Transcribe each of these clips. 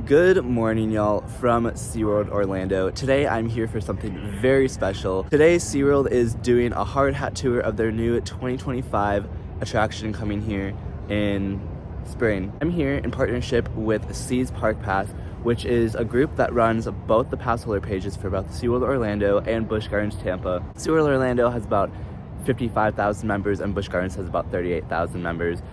Good morning, y'all, from SeaWorld Orlando. Today I'm here for something very special. Today SeaWorld is doing a hard hat tour of their new 2025 attraction coming here in spring. I'm here in partnership with Seas Park Pass, which is a group that runs both the pass holder pages for both SeaWorld Orlando and Busch Gardens Tampa. SeaWorld Orlando has about 55,000 members and Busch Gardens has about 38,000 members.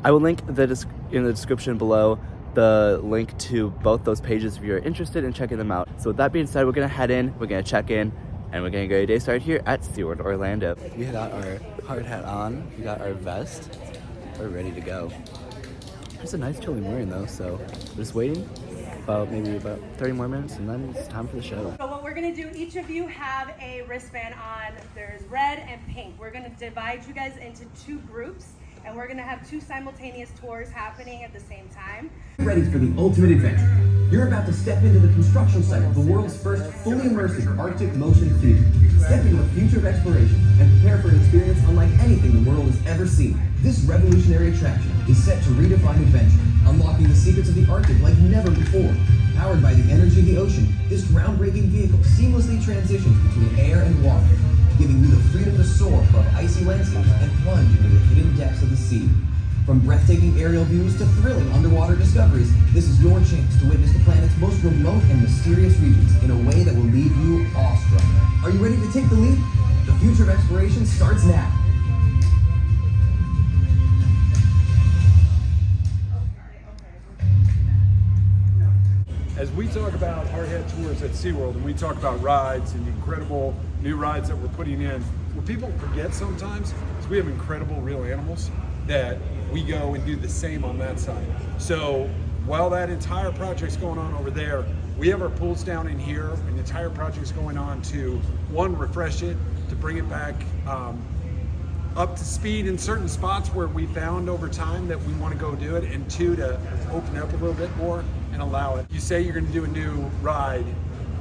I will link in the description below the link to both those pages if you're interested in checking them out. So with that being said, we're gonna head in, we're gonna check in, and we're gonna get a day started here at SeaWorld Orlando. We got our hard hat on, we got our vest, we're ready to go. It's a nice chilly morning though, so we're just waiting maybe about 30 more minutes and then it's time for the show. So what we're gonna do, each of you have a wristband on. There's red and pink. We're gonna divide you guys into two groups and we're gonna have two simultaneous tours happening at the same time. Ready for the ultimate adventure. You're about to step into the construction site of the world's first fully immersive Arctic motion theater. Step into a future of exploration and prepare for an experience unlike anything the world has ever seen. This revolutionary attraction is set to redefine adventure, unlocking the secrets of the Arctic like never before. Powered by the energy of the ocean, this groundbreaking vehicle seamlessly transitions between air and water, giving you the freedom to soar above icy landscapes and plunge into the hidden depths of the sea. From breathtaking aerial views to thrilling underwater discoveries, this is your chance to witness the planet's most remote and mysterious regions in a way that will leave you awestruck. Are you ready to take the leap? The future of exploration starts now. As we talk about hard hat tours at SeaWorld and we talk about rides and incredible new rides that we're putting in, what people forget sometimes is we have incredible real animals that we go and do the same on that side. So while that entire project's going on over there, we have our pools down in here, and the entire project's going on to, one, refresh it, to bring it back up to speed in certain spots where we found over time that we want to go do it, and two, to open up a little bit more and allow it. You say you're going to do a new ride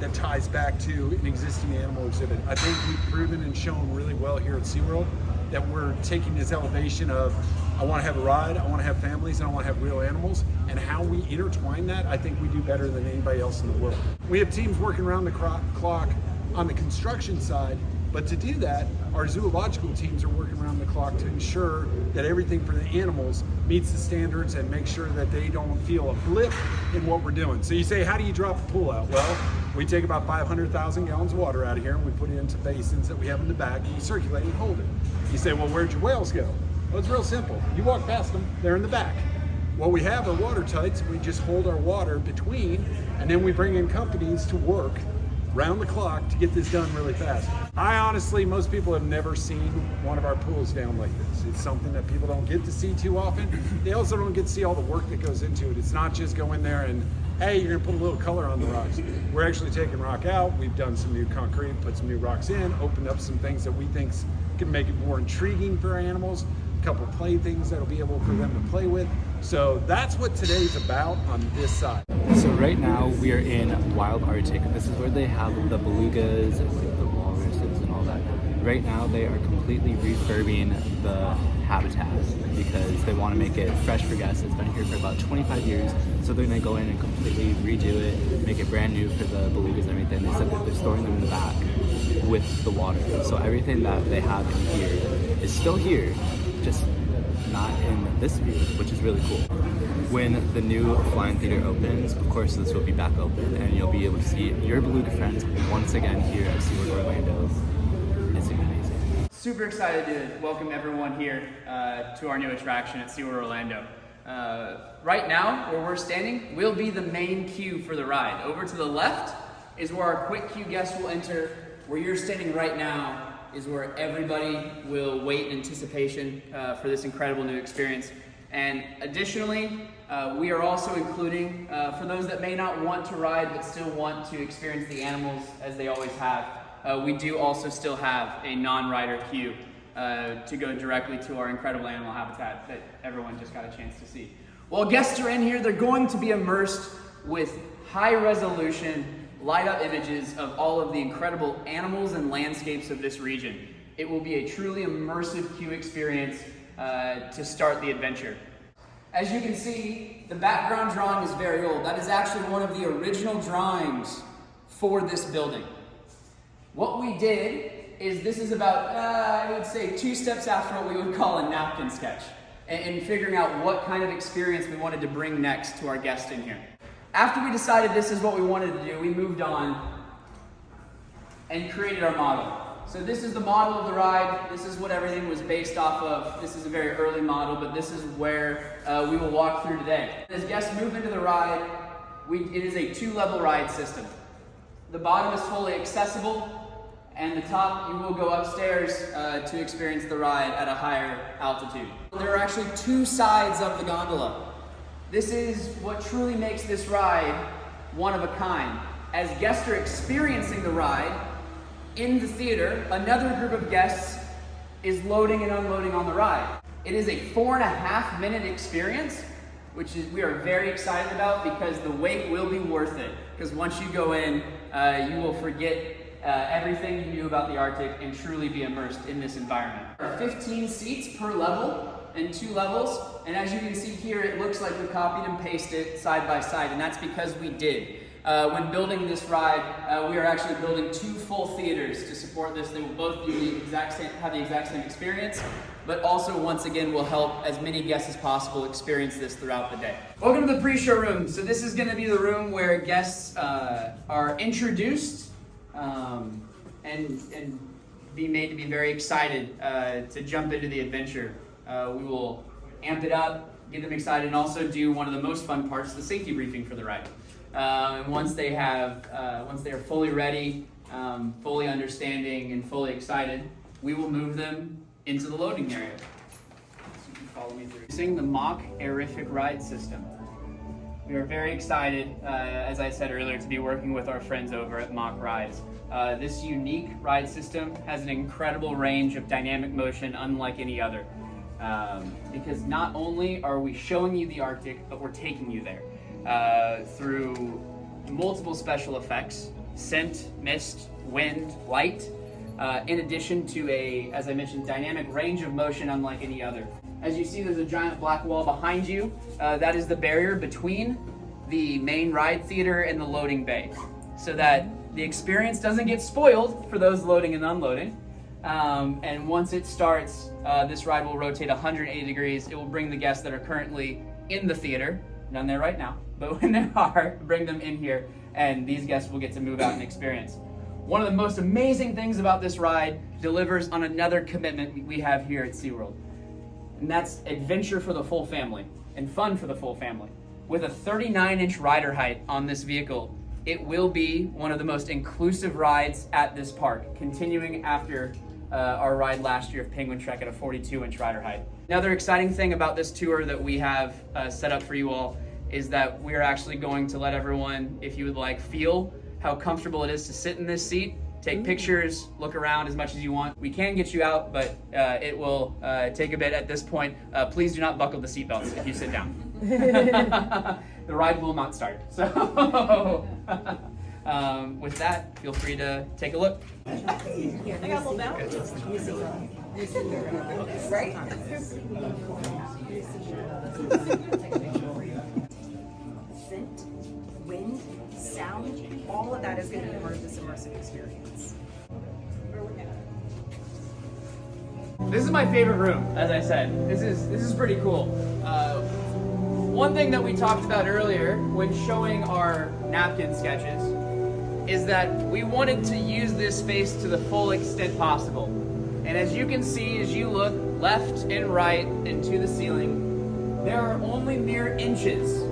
that ties back to an existing animal exhibit. I think we've proven and shown really well here at SeaWorld that we're taking this elevation of, I want to have a ride, I want to have families, and I want to have real animals, and how we intertwine that, I think we do better than anybody else in the world. We have teams working around the clock on the construction side, but to do that, our zoological teams are working around the clock to ensure that everything for the animals meets the standards and make sure that they don't feel a blip in what we're doing. So you say, how do you drop a pool out? Well, we take about 500,000 gallons of water out of here and we put it into basins that we have in the back and we circulate and hold it. You say, well, where'd your whales go? Well, it's real simple. You walk past them, they're in the back. What we have are water tights. We just hold our water between, and then we bring in companies to work round the clock to get this done really fast. Most people have never seen one of our pools down like this. It's something that people don't get to see too often. They also don't get to see all the work that goes into it. It's not just go in there and, hey, you're gonna put a little color on the rocks. We're actually taking rock out. We've done some new concrete, put some new rocks in, opened up some things that we think can make it more intriguing for our animals, a couple play things that'll be able for them to play with. So that's what today's about on this side. So right now we are in Wild Arctic. This is where they have the belugas and like the walruses and all that. Right now they are completely refurbing the habitat because they want to make it fresh for guests. It's been here for about 25 years, so they're gonna go in and completely redo it, make it brand new for the belugas and everything. They said that they're storing them in the back with the water. So everything that they have in here is still here, just not in this view, which is really cool. When the new flying theater opens, of course this will be back open and you'll be able to see your beluga friends once again here at SeaWorld Orlando. It's amazing. Super excited to welcome everyone here to our new attraction at SeaWorld Orlando. Right now, where we're standing, will be the main queue for the ride. Over to the left is where our quick queue guests will enter. Where you're standing right now is where everybody will wait in anticipation for this incredible new experience. And additionally, we are also including, for those that may not want to ride but still want to experience the animals as they always have, we do also still have a non-rider queue to go directly to our incredible animal habitat that everyone just got a chance to see. While guests are in here, they're going to be immersed with high-resolution light-up images of all of the incredible animals and landscapes of this region. It will be a truly immersive queue experience to start the adventure. As you can see, the background drawing is very old. That is actually one of the original drawings for this building. What we did is, this is about, I would say, 2 steps after what we would call a napkin sketch, and figuring out what kind of experience we wanted to bring next to our guest in here. After we decided this is what we wanted to do, we moved on and created our model. So this is the model of the ride. This is what everything was based off of. This is a very early model, but this is where we will walk through today. As guests move into the ride, it is a 2-level ride system. The bottom is fully accessible, and the top, you will go upstairs to experience the ride at a higher altitude. There are actually 2 sides of the gondola. This is what truly makes this ride one of a kind. As guests are experiencing the ride, in the theater, another group of guests is loading and unloading on the ride. It is a 4.5-minute experience, which we are very excited about, because the wait will be worth it. Because once you go in, you will forget everything you knew about the Arctic and truly be immersed in this environment. There are 15 seats per level and 2 levels, and as you can see here, it looks like we copied and pasted side by side, and that's because we did. When building this ride, we are actually building 2 full theaters to support this. They will both have the exact same experience, but also, once again, will help as many guests as possible experience this throughout the day. Welcome to the pre-show room. So this is going to be the room where guests are introduced and be made to be very excited to jump into the adventure. We will amp it up, get them excited, and also do one of the most fun parts, the safety briefing for the ride. And once they are fully ready, fully understanding, and fully excited, we will move them into the loading area. So you can follow me through. Using the mock aerific ride system. We are very excited, as I said earlier, to be working with our friends over at Mock Rides. This unique ride system has an incredible range of dynamic motion unlike any other. Because not only are we showing you the Arctic, but we're taking you there. Through multiple special effects, scent, mist, wind, light, in addition to as I mentioned, dynamic range of motion unlike any other. As you see, there's a giant black wall behind you. That is the barrier between the main ride theater and the loading bay, so that the experience doesn't get spoiled for those loading and unloading. And once it starts, this ride will rotate 180 degrees. It will bring the guests that are currently in the theater, none there right now, but when they are, bring them in here, and these guests will get to move out and experience. One of the most amazing things about this ride delivers on another commitment we have here at SeaWorld, and that's adventure for the full family and fun for the full family. With a 39-inch rider height on this vehicle, it will be one of the most inclusive rides at this park, continuing after our ride last year of Penguin Trek at a 42-inch rider height. Another exciting thing about this tour that we have set up for you all is that we're actually going to let everyone, if you would like, feel how comfortable it is to sit in this seat, take pictures, look around as much as you want. We can get you out, but it will take a bit at this point. Please do not buckle the seatbelts if you sit down. The ride will not start. So with that, feel free to take a look. I got a little balance. Right? Scent, wind, sound, all of that is going to be part of this immersive experience. This is my favorite room, as I said. This is pretty cool. One thing that we talked about earlier when showing our napkin sketches is that we wanted to use this space to the full extent possible. And as you can see, as you look left and right and to the ceiling, there are only mere inches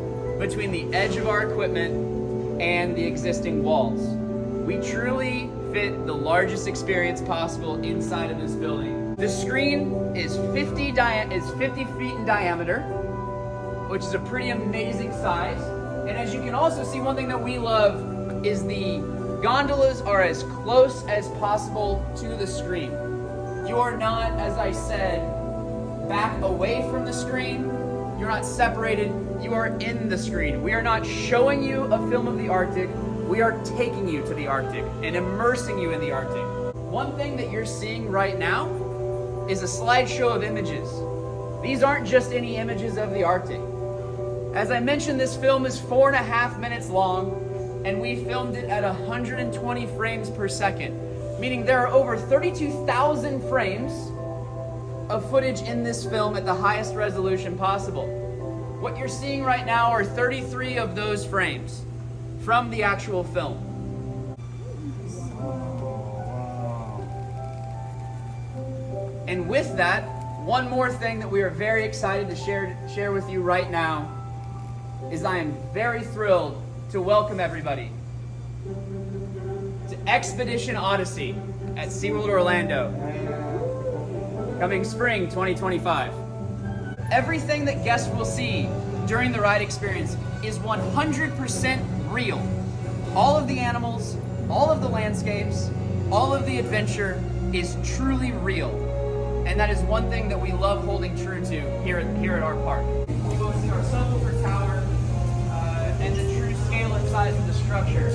between the edge of our equipment and the existing walls. We truly fit the largest experience possible inside of this building. The screen is 50 feet in diameter, which is a pretty amazing size. And as you can also see, one thing that we love is the gondolas are as close as possible to the screen. You are not, as I said, back away from the screen. You're not separated. You are in the screen. We are not showing you a film of the Arctic. We are taking you to the Arctic and immersing you in the Arctic. One thing that you're seeing right now is a slideshow of images. These aren't just any images of the Arctic. As I mentioned, this film is 4.5 minutes long, and we filmed it at 120 frames per second, meaning there are over 32,000 frames of footage in this film at the highest resolution possible. What you're seeing right now are 33 of those frames from the actual film. And with that, one more thing that we are very excited to share with you right now is I am very thrilled to welcome everybody to Expedition Odyssey at SeaWorld Orlando, coming spring 2025. Everything that guests will see during the ride experience is 100% real. All of the animals, all of the landscapes, all of the adventure is truly real. And that is one thing that we love holding true to here at our park. You go see our subwoofer tower and the true scale and size of the structure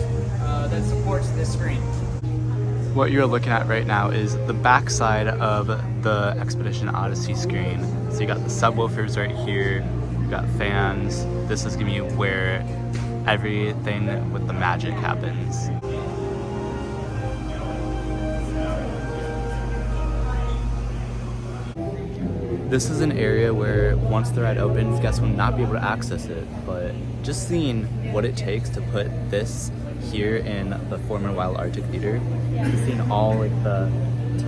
that supports this screen. What you're looking at right now is the backside of the Expedition Odyssey screen. So you got the subwoofers right here, you got fans. This is gonna be where everything with the magic happens. This is an area where once the ride opens, guests will not be able to access it, but just seeing what it takes to put this here in the former Wild Arctic Theater, seeing all like the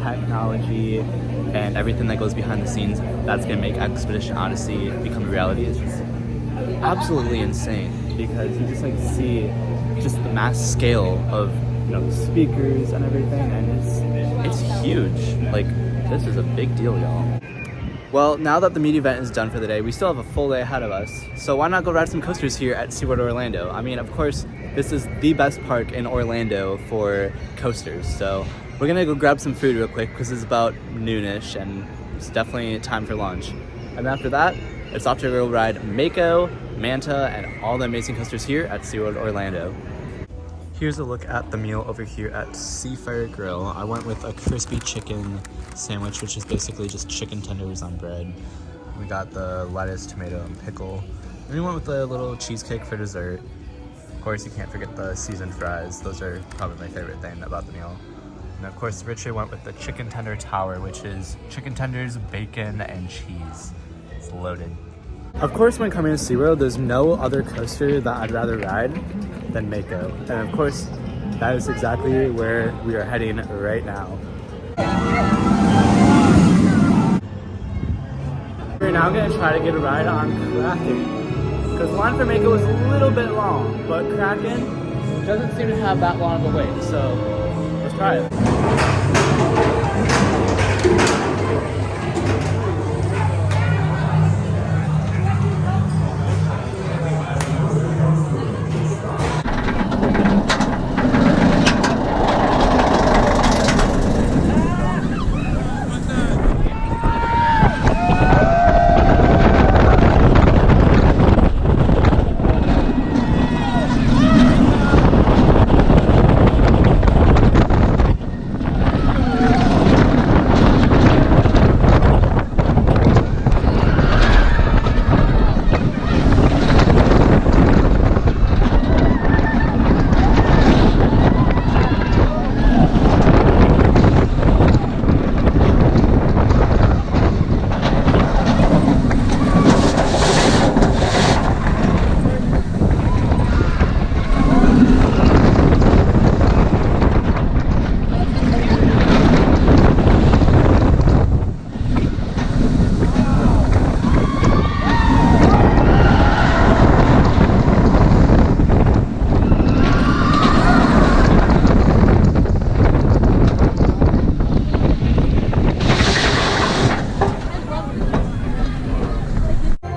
technology and everything that goes behind the scenes that's gonna make Expedition Odyssey become a reality is just absolutely insane, because you just like see just the mass scale of, you know, the speakers and everything, and it's huge. Like, this is a big deal, y'all. Well, now that the media event is done for the day, we still have a full day ahead of us. So why not go ride some coasters here at SeaWorld Orlando? I mean, of course, this is the best park in Orlando for coasters. So we're gonna go grab some food real quick because it's about noonish and it's definitely time for lunch. And after that, it's off to go ride Mako, Manta, and all the amazing coasters here at SeaWorld Orlando. Here's a look at the meal over here at Seafire Grill. I went with a crispy chicken sandwich, which is basically just chicken tenders on bread. We got the lettuce, tomato, and pickle. And we went with the little cheesecake for dessert. Of course, you can't forget the seasoned fries. Those are probably my favorite thing about the meal. And of course, Richard went with the chicken tender tower, which is chicken tenders, bacon, and cheese. It's loaded. Of course, when coming to SeaWorld, there's no other coaster that I'd rather ride than Mako. And of course, that is exactly where we are heading right now. We're now gonna try to get a ride on Kraken. Because the line for Mako was a little bit long, but Kraken doesn't seem to have that long of a wait. So let's try it.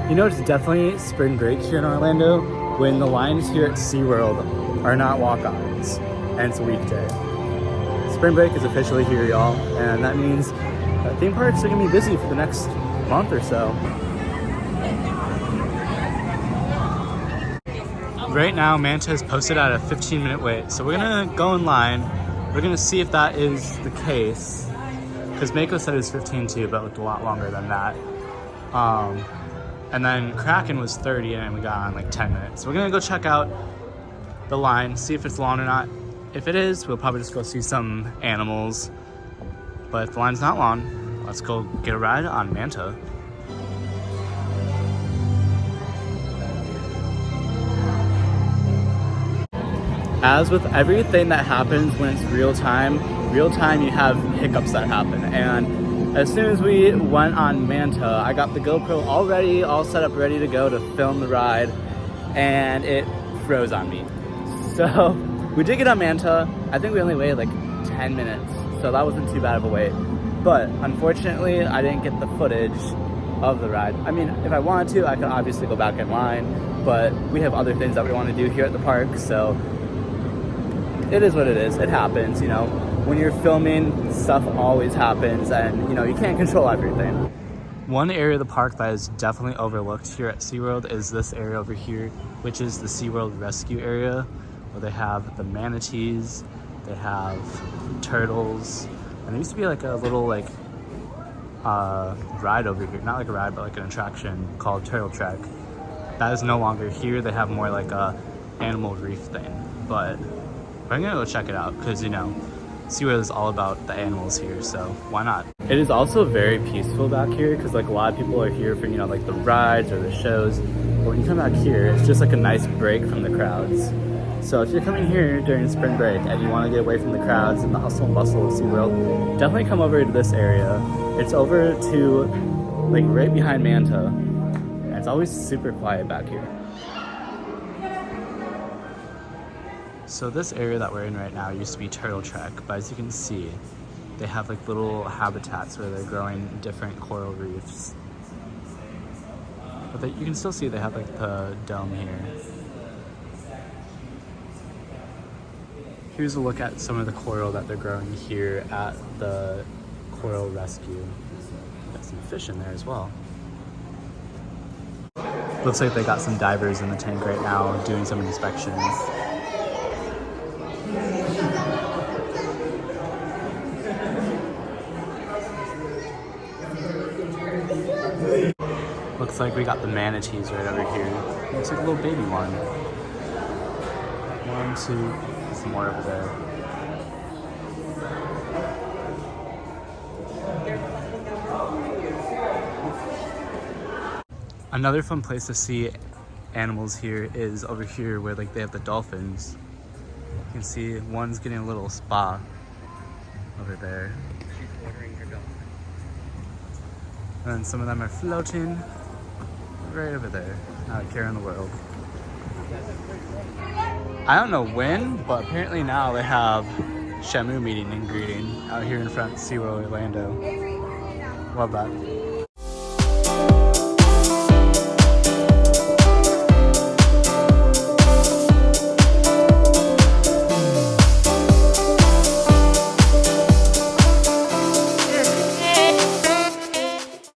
You know, it's definitely spring break here in Orlando when the lines here at SeaWorld are not walk-ons, and it's a weekday. Spring break is officially here, y'all, and that means that theme parks are gonna be busy for the next month or so. Right now, Manta is posted at a 15-minute wait, so we're gonna go in line. We're gonna see if that is the case, because Mako said it was 15 too, but looked a lot longer than that. And then Kraken was 30 and we got on like 10 minutes. So we're gonna go check out the line, see if it's long or not. If it is, we'll probably just go see some animals. But if the line's not long, let's go get a ride on Manta. As with everything that happens when it's real time you have hiccups that happen. And as soon as we went on Manta, I got the GoPro all set up, ready to go to film the ride, and it froze on me. So we did get on Manta. I think we only waited like 10 minutes, so that wasn't too bad of a wait. But unfortunately, I didn't get the footage of the ride. I mean, if I wanted to, I could obviously go back in line, but we have other things that we want to do here at the park, so it is what it is. It happens, you know. When you're filming, stuff always happens, and you know, you can't control everything. One area of the park that is definitely overlooked here at SeaWorld is this area over here, which is the SeaWorld Rescue area, where they have the manatees, they have turtles, and there used to be like a little like ride over here. Not like a ride, but like an attraction called Turtle Trek. That is no longer here. They have more like a animal reef thing, but I'm gonna go check it out because, you know, SeaWorld is all about the animals here, so why not? It is also very peaceful back here because like a lot of people are here for, you know, like the rides or the shows. But when you come back here, it's just like a nice break from the crowds. So if you're coming here during spring break and you want to get away from the crowds and the hustle and bustle of SeaWorld, definitely come over to this area. It's over to like right behind Manta, and it's always super quiet back here. So this area that we're in right now used to be Turtle Trek, but as you can see, they have like little habitats where they're growing different coral reefs. But you can still see they have like the dome here. Here's a look at some of the coral that they're growing here at the Coral Rescue. Got some fish in there as well. Looks like they got some divers in the tank right now doing some inspections. Looks like we got the manatees right over here. Looks like a little baby one. 1, 2, some more over there. Another fun place to see animals here is over here where like they have the dolphins. You can see one's getting a little spa over there. She's watering her dolphin. And then some of them are floating right over there. Not a care in the world. I don't know when, but apparently now they have Shamu meeting and greeting out here in front of SeaWorld Orlando. Love that.